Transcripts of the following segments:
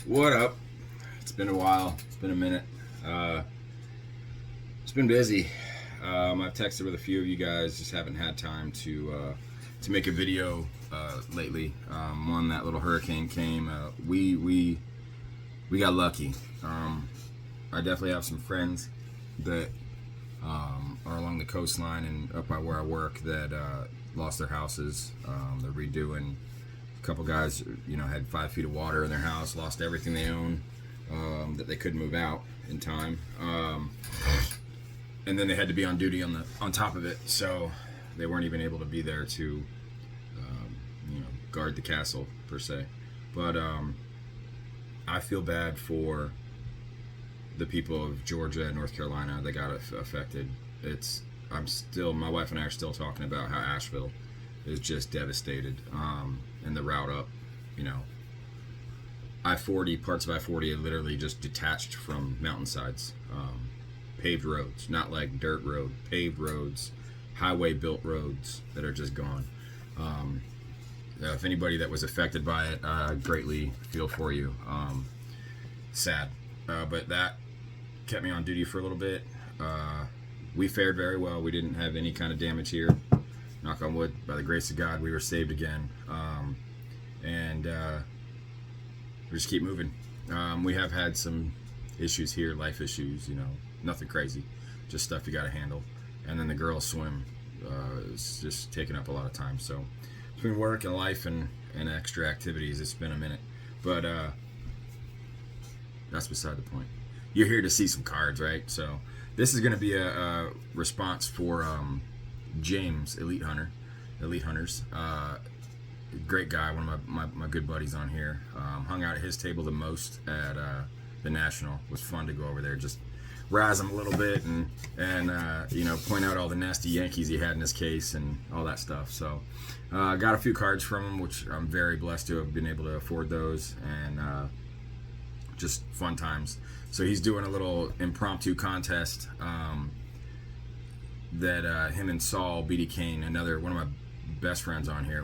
What up? It's been a while. It's been a minute. It's been busy. I've texted with a few of you guys. Just haven't had time to make a video lately. When that little hurricane came, we got lucky. I definitely have some friends that are along the coastline and up by where I work that lost their houses. They're redoing. A couple guys, had 5 feet of water in their house, lost everything they own, that they couldn't move out in time, and then they had to be on duty on top of it, so they weren't even able to be there to, guard the castle per se. But I feel bad for the people of Georgia and North Carolina that got affected. My wife and I are still talking about how Asheville is just devastated. And the route up, I-40, parts of I-40 are literally just detached from mountainsides. Paved roads, not like dirt road, paved roads, highway built roads that are just gone. If anybody that was affected by it, I greatly feel for you. Sad. But that kept me on duty for a little bit. We fared very well. We didn't have any kind of damage here. Knock on wood, by the grace of God, we were saved again. And we just keep moving. We have had some issues here, life issues, nothing crazy, just stuff you got to handle. And then the girls swim is just taking up a lot of time. So between work and life and extra activities, it's been a minute. But that's beside the point. You're here to see some cards, right? So this is going to be a response for James, Elite Hunters. Great guy, one of my good buddies on here. Hung out at his table the most at the National. It was fun to go over there, just razz him a little bit and point out all the nasty Yankees he had in his case and all that stuff. So got a few cards from him, which I'm very blessed to have been able to afford those, and just fun times. So he's doing a little impromptu contest that him and Saul, B.D. Kane, one of my best friends on here,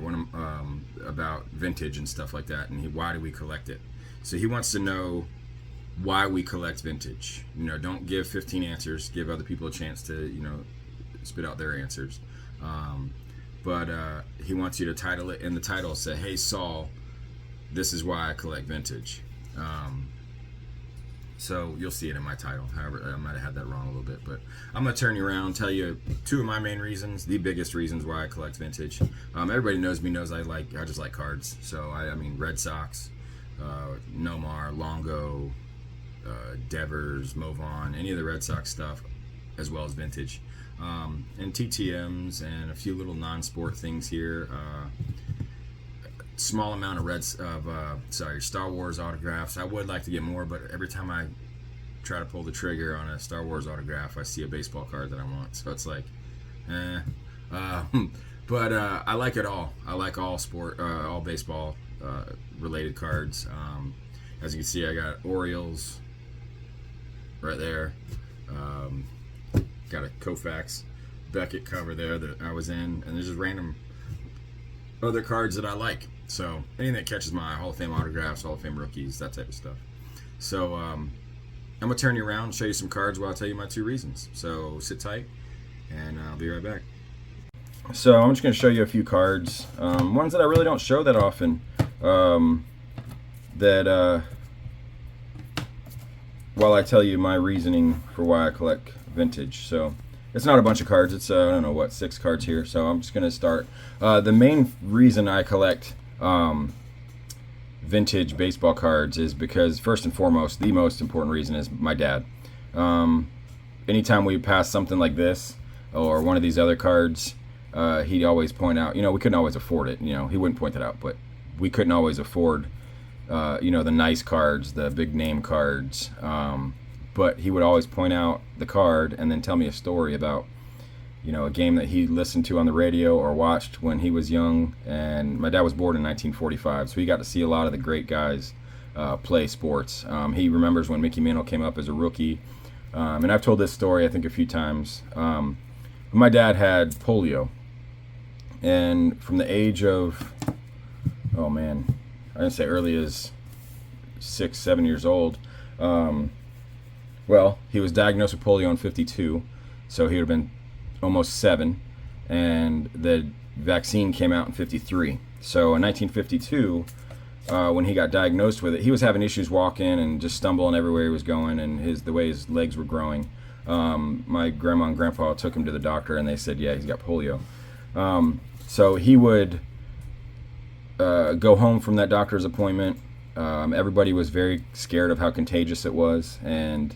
about vintage and stuff like that, and why do we collect it? So he wants to know why we collect vintage. Don't give 15 answers. Give other people a chance to spit out their answers. But he wants you to title it in the title. Say, "Hey Saul, this is why I collect vintage." So you'll see it in my title. However, I might have had that wrong a little bit, but I'm going to turn you around, tell you 2 of my main reasons, the biggest reasons why I collect vintage. Everybody knows I just like cards. So I mean Red Sox, Nomar, Longo, Devers, Movon, any of the Red Sox stuff, as well as vintage. And TTMs and a few little non-sport things here. Small amount of Star Wars autographs. I would like to get more, but every time I try to pull the trigger on a Star Wars autograph, I see a baseball card that I want. So it's like, but I like it all. I like all sport, all baseball related cards. As you can see, I got Orioles right there. Got a Koufax Beckett cover there that I was in, and there's just random other cards that I like. So anything that catches my eye, Hall of Fame autographs, Hall of Fame rookies, that type of stuff. So I'm gonna turn you around and show you some cards while I tell you my 2 reasons. So sit tight, and I'll be right back. So I'm just gonna show you a few cards, ones that I really don't show that often. While I tell you my reasoning for why I collect vintage. So it's not a bunch of cards. It's I don't know what, 6 cards here. So I'm just gonna start. The main reason I collect vintage baseball cards is because, first and foremost, the most important reason is my dad. Anytime we pass something like this or one of these other cards, he'd always point out, we couldn't always afford it. He wouldn't point that out, but we couldn't always afford, the nice cards, the big name cards. But he would always point out the card and then tell me a story about, a game that he listened to on the radio or watched when he was young. And my dad was born in 1945, so he got to see a lot of the great guys play sports. He remembers when Mickey Mantle came up as a rookie. And I've told this story, I think, a few times. My dad had polio. And from the age of, I'm going to say early as 6, 7 years old, he was diagnosed with polio in 52, so he would have been almost 7, and the vaccine came out in 53. So in 1952, when he got diagnosed with it, he was having issues walking and just stumbling everywhere he was going, and the way his legs were growing. My grandma and grandpa took him to the doctor, and they said, yeah, he's got polio. So he would go home from that doctor's appointment. Everybody was very scared of how contagious it was, and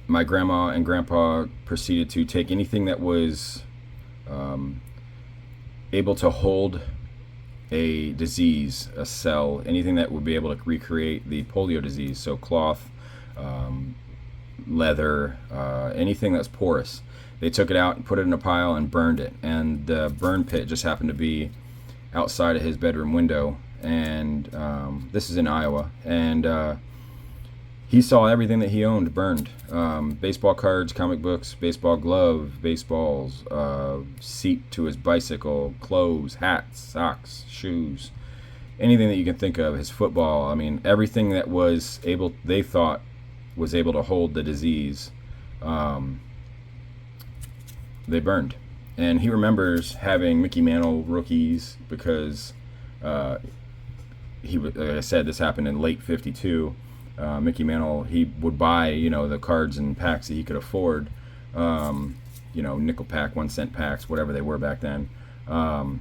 my grandma and grandpa proceeded to take anything that was able to hold a disease, a cell, anything that would be able to recreate the polio disease, so cloth, leather, anything that's porous. They took it out and put it in a pile and burned it, and the burn pit just happened to be outside of his bedroom window, and this is in Iowa, and he saw everything that he owned burned. Baseball cards, comic books, baseball glove, baseballs, seat to his bicycle, clothes, hats, socks, shoes, anything that you can think of, his football. I mean, everything that was able, they thought, was able to hold the disease, they burned. And he remembers having Mickey Mantle rookies because like I said, this happened in late 52. Mickey Mantle, he would buy, the cards and packs that he could afford, nickel pack, 1 cent packs, whatever they were back then, and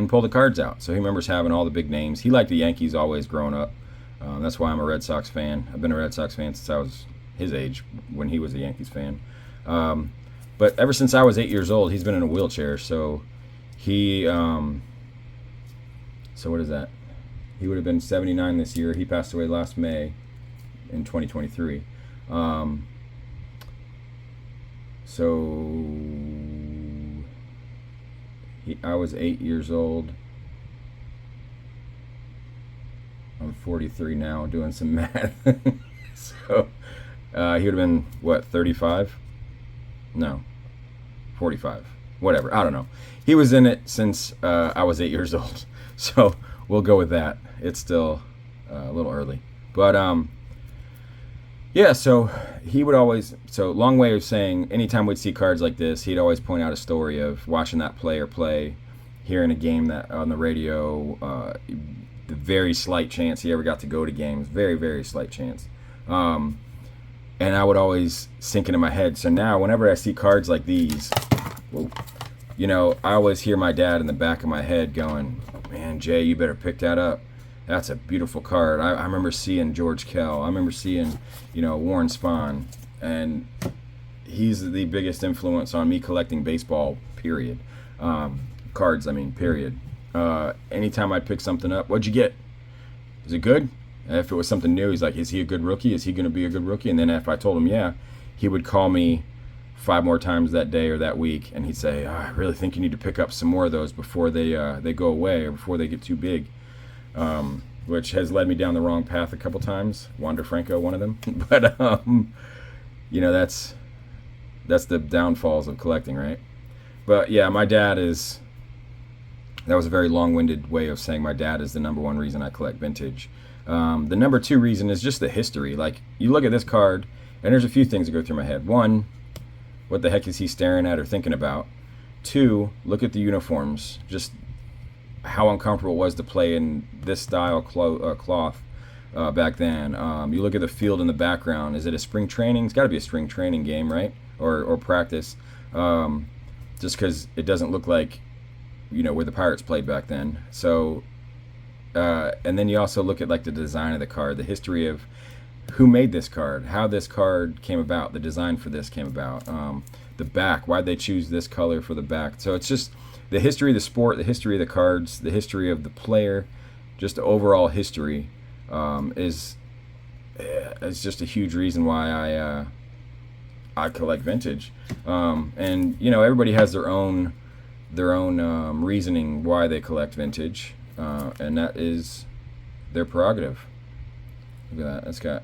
pull the cards out. So he remembers having all the big names. He liked the Yankees always growing up. That's why I'm a Red Sox fan. I've been a Red Sox fan since I was his age, when he was a Yankees fan. But ever since I was 8 years old, he's been in a wheelchair. So he, so what is that? He would have been 79 this year. He passed away last May in 2023. I was 8 years old. I'm 43 now, doing some math. So he would have been, 35? No, 45. Whatever, I don't know. He was in it since I was 8 years old. So we'll go with that. It's still a little early. But yeah, so he would always, so long way of saying, anytime we'd see cards like this, he'd always point out a story of watching that player play, hearing a game that on the radio, the very slight chance he ever got to go to games, very, very slight chance. And I would always sink into my head. So now whenever I see cards like these, I always hear my dad in the back of my head going, man, Jay, you better pick that up. That's a beautiful card. I remember seeing George Kell. I remember seeing, Warren Spahn. And he's the biggest influence on me collecting baseball, period. Cards, period. Anytime I'd pick something up, what'd you get? Is it good? If it was something new, he's like, is he a good rookie? Is he going to be a good rookie? And then if I told him, yeah, he would call me 5 more times that day or that week, and he'd say, I really think you need to pick up some more of those before they go away or before they get too big, which has led me down the wrong path a couple times. Wander Franco, one of them. But, that's the downfalls of collecting, right? But, yeah, my dad is... That was a very long-winded way of saying my dad is the number one reason I collect vintage. The number 2 reason is just the history. Like, you look at this card, and there's a few things that go through my head. 1, what the heck is he staring at or thinking about? 2, look at the uniforms. Just how uncomfortable it was to play in this style cloth back then. You look at the field in the background. Is it a spring training? It's got to be a spring training game, right? Or practice. Just because it doesn't look like, where the Pirates played back then. So, and then you also look at like the design of the card, the history of who made this card, how this card came about, the design for this came about, the back, why'd they choose this color for the back. So it's just the history of the sport, the history of the cards, the history of the player, just the overall history is just a huge reason why I collect vintage. And you know, everybody has their own reasoning why they collect vintage, and that is their prerogative. Look at that. That's got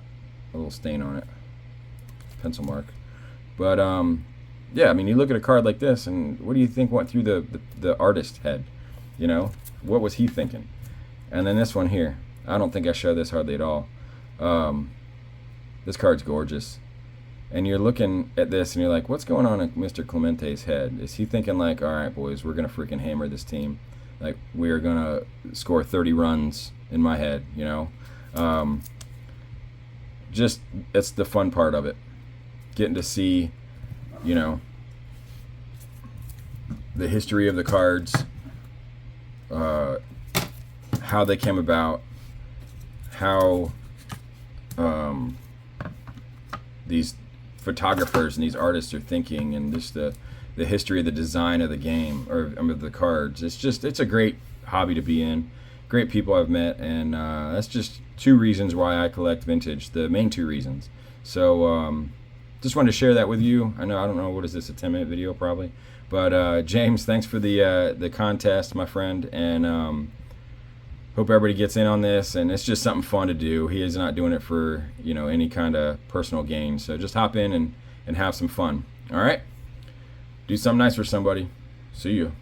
a little stain on it, pencil mark. But yeah, I mean, you look at a card like this, and what do you think went through the artist's head? You know, what was he thinking? And then this one here, I don't think I show this hardly at all. This card's gorgeous. And you're looking at this, and you're like, what's going on in Mr. Clemente's head? Is he thinking like, all right, boys, we're going to freaking hammer this team. Like, we are going to score 30 runs in my head, you know? Just, it's the fun part of it. Getting to see, you know, the history of the cards, how they came about, how these photographers and these artists are thinking, and just the history of the design of the game, or I mean, the cards. It's a great hobby to be in. Great people I've met, and that's just 2 reasons why I collect vintage. The main 2 reasons. So just wanted to share that with you. I don't know, what is this, a 10-minute video probably? But James, thanks for the contest, my friend, and hope everybody gets in on this. And it's just something fun to do. He is not doing it for, you know, any kind of personal gain. So just hop in and have some fun. All right, do something nice for somebody. See you.